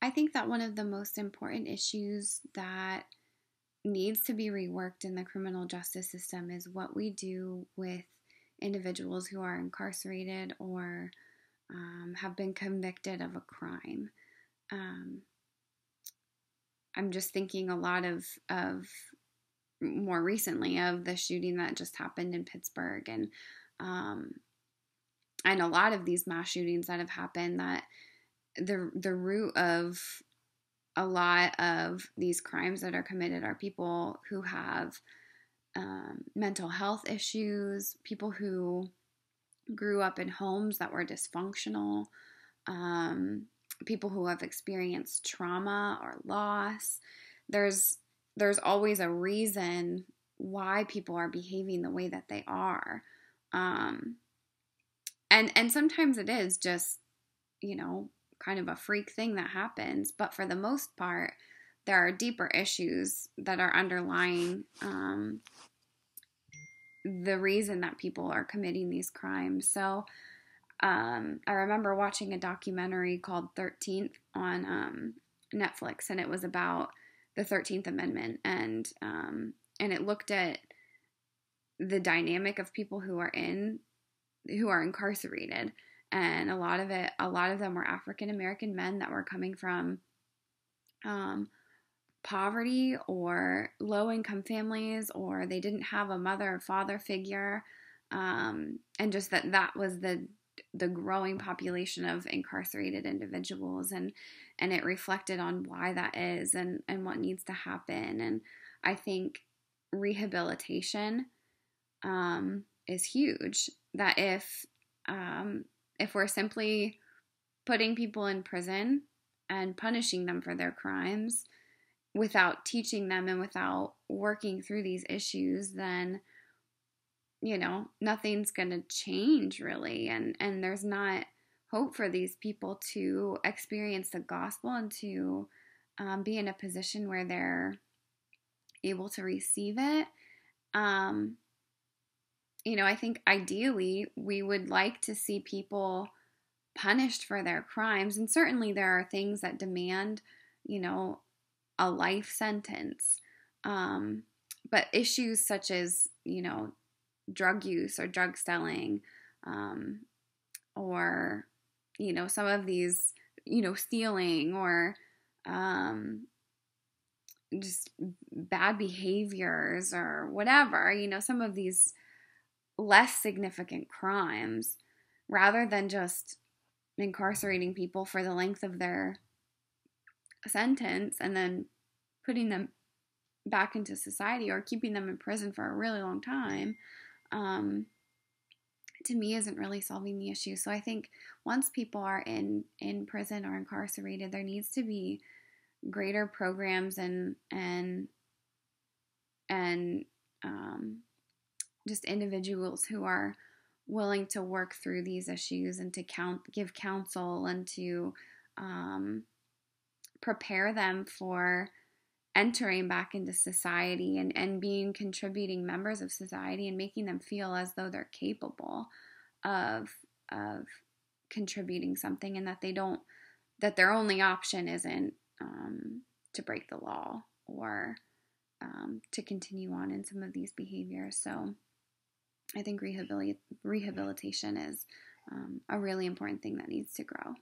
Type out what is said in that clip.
I think that one of the most important issues that needs to be reworked in the criminal justice system is what we do with individuals who are incarcerated or have been convicted of a crime. Um, I'm just thinking a lot of more recently of the shooting that just happened in Pittsburgh um, and a lot of these mass shootings that have happened, that the root of a lot of these crimes that are committed are people who have mental health issues, people who grew up in homes that were dysfunctional, um, people who have experienced trauma or loss. There's there's always a reason why people are behaving the way that they are, um, and sometimes it is just, you know, kind of a freak thing that happens. But for the most part, there are deeper issues that are underlying the reason that people are committing these crimes. So I remember watching a documentary called 13th on Netflix, and it was about the 13th Amendment, and it looked at the dynamic of people who are incarcerated, and a lot of them were African American men that were coming from um, poverty or low income families, or they didn't have a mother or father figure, and just that was the growing population of incarcerated individuals, and it reflected on why that is, and what needs to happen. And I think rehabilitation is huge. That if we're simply putting people in prison and punishing them for their crimes without teaching them and without working through these issues, then nothing's going to change really, and there's not hope for these people to experience the gospel and to be in a position where they're able to receive it. I think ideally we would like to see people punished for their crimes, and certainly there are things that demand, a life sentence. But issues such as, drug use or drug selling, or, some of these, stealing or just bad behaviors or whatever, some of these less significant crimes, rather than just incarcerating people for the length of their sentence and then putting them back into society or keeping them in prison for a really long time, to me isn't really solving the issue. So I think once people are in prison or incarcerated, there needs to be greater programs and just individuals who are willing to work through these issues and to give counsel and to prepare them for entering back into society and being contributing members of society, and making them feel as though they're capable of contributing something, and that their only option isn't to break the law or to continue on in some of these behaviors. So I think rehabilitation is a really important thing that needs to grow.